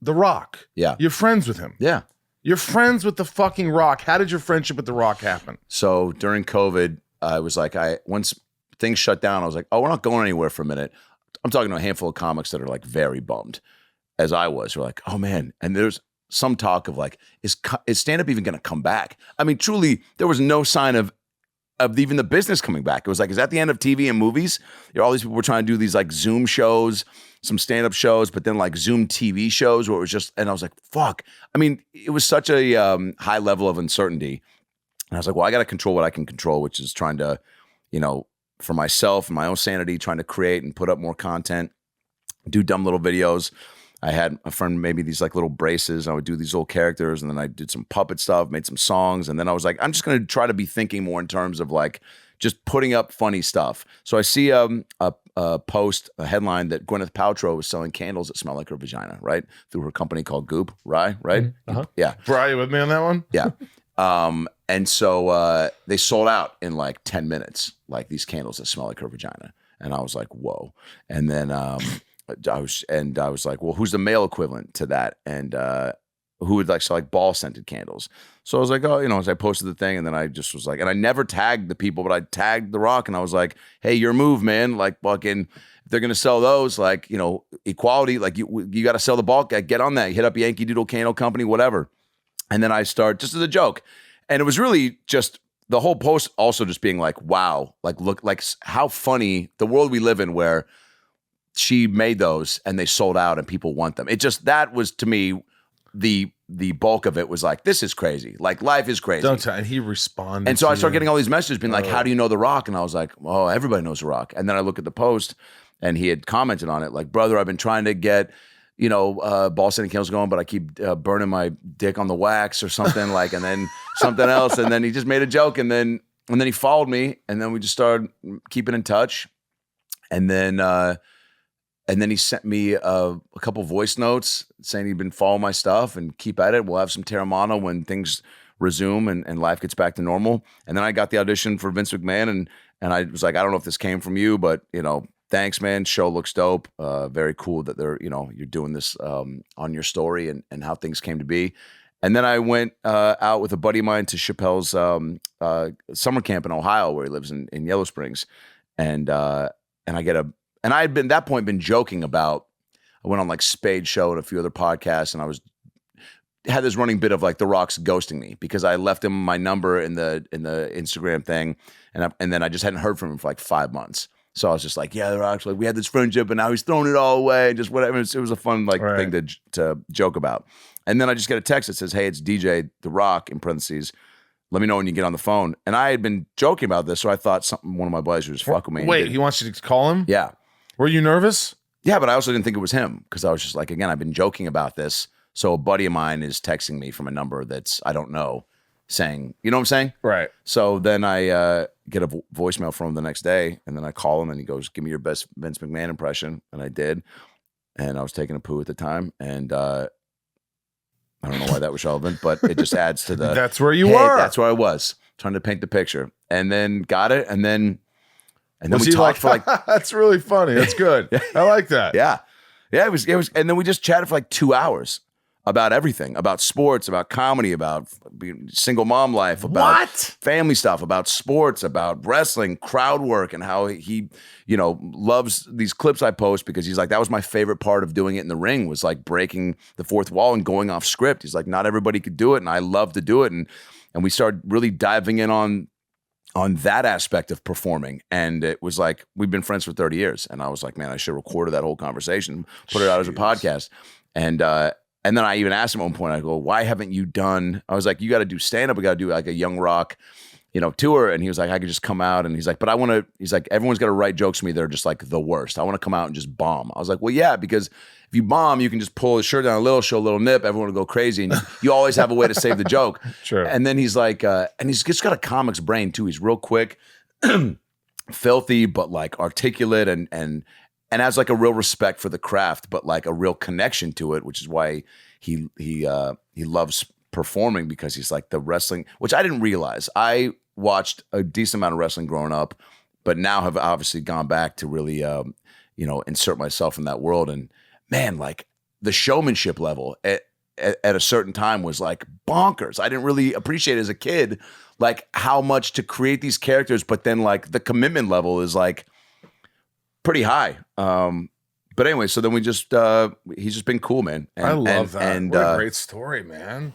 The Rock. Yeah. You're friends with him. Yeah. You're friends with the fucking Rock. How did your friendship with The Rock happen? So during COVID, I was like, once things shut down, I was like, oh, we're not going anywhere for a minute. I'm talking to a handful of comics that are like very bummed, as I was. We're like, oh man. And there's some talk of like, is stand-up even going to come back? I mean, truly, there was no sign of even the business coming back. It was like, is that the end of TV and movies? All these people were trying to do these like Zoom shows, some stand-up shows, but then like Zoom TV shows where it was just, and I was like, fuck. I mean, it was such a high level of uncertainty. And I was like, well, I got to control what I can control, which is trying to, for myself and my own sanity, trying to create and put up more content, do dumb little videos. I had a friend made me these like little braces. I would do these little characters, and then I did some puppet stuff, made some songs, and then I was like, I'm just going to try to be thinking more in terms of like just putting up funny stuff. So I see a post, a headline that Gwyneth Paltrow was selling candles that smell like her vagina, right? Through her company called Goop, right? Uh-huh. Yeah. Bri, you with me on that one? Yeah. And so they sold out in like 10 minutes, like these candles that smell like her vagina. And I was like, whoa. And then I was like, well, who's the male equivalent to that? And who would like sell like ball scented candles? So I was like, oh, as I posted the thing, and then I just was like, and I never tagged the people, but I tagged The Rock, and I was like, hey, your move, man. Like fucking, if they're gonna sell those, like, equality, like you got to sell the bulk, get on that. You hit up Yankee Doodle Candle Company, whatever. And then I start just as a joke. And it was really just the whole post also just being like, wow, like look, like how funny the world we live in where she made those and they sold out and people want them. It just, that was to me, the bulk of it was like, this is crazy. Like life is crazy. And he responded. And so I started getting all these messages being like, how do you know The Rock? And I was like, oh, everybody knows The Rock. And then I look at the post and he had commented on it like, brother, I've been trying to get, ball sending candles going, but I keep burning my dick on the wax or something like, and then something else. And then he just made a joke, and then he followed me, and then we just started keeping in touch. And then he sent me a couple voice notes saying he'd been following my stuff and keep at it. We'll have some Terramana when things resume and life gets back to normal. And then I got the audition for Vince McMahon, and I was like, I don't know if this came from you, but thanks, man. Show looks dope. Very cool that you're doing this on your story and how things came to be. And then I went out with a buddy of mine to Chappelle's summer camp in Ohio, where he lives in Yellow Springs. And I had been at that point been joking about, I went on like Spade Show and a few other podcasts, and had this running bit of like The Rock's ghosting me because I left him my number in the Instagram thing, and then I just hadn't heard from him for like 5 months. So I was just like, yeah, The Rock's like, we had this friendship, and now he's throwing it all away, and just whatever. It was a fun thing to joke about. And then I just get a text that says, hey, it's DJ The Rock, in parentheses, let me know when you get on the phone. And I had been joking about this, so I thought one of my buddies was fucking with me. Wait, he wants you to call him? Yeah. Were you nervous? Yeah, but I also didn't think it was him, because I was just like, again, I've been joking about this. So a buddy of mine is texting me from a number that's I don't know, saying, you know what I'm saying? Right. So then I get a voicemail from him the next day, and then I call him, and he goes, give me your best Vince McMahon impression. And I did. And I was taking a poo at the time, and I don't know why that was relevant, but it just adds to the... That's where you were. That's where I was, trying to paint the picture. And then got it, and then we talked for like... That's really funny. That's good. I like that. Yeah. Yeah, it was, and then we just chatted for like 2 hours about everything, about sports, about comedy, about single mom life, about family stuff, about sports, about wrestling, crowd work, and how he, loves these clips I post because he's like, that was my favorite part of doing it in the ring, was like breaking the fourth wall and going off script. He's like, not everybody could do it, and I love to do it. And we started really diving in on that aspect of performing. And it was like, we've been friends for 30 years. And I was like, man, I should have recorded that whole conversation, put it out as a podcast. And then I even asked him at one point, I go, why haven't you done, I was like, you got to do stand-up. We got to do like a Young Rock, tour. And he was like, I could just come out. And he's like, but he's like, everyone's got to write jokes for me. They're just like the worst. I want to come out and just bomb. I was like, well, yeah, because if you bomb, you can just pull the shirt down a little, show a little nip. Everyone will go crazy. And you always have a way to save the joke. Sure. And then he's like, and he's just got a comic's brain too. He's real quick, filthy, but like articulate and has like a real respect for the craft, but like a real connection to it, which is why he loves performing, because he's like the wrestling, which I didn't realize. I watched a decent amount of wrestling growing up, but now have obviously gone back to really, insert myself in that world. And man, like the showmanship level at a certain time was like bonkers. I didn't really appreciate as a kid, like how much to create these characters, but then like the commitment level is like pretty high. But anyway, so then we just he's just been cool, man. I love that. And what a great story, man.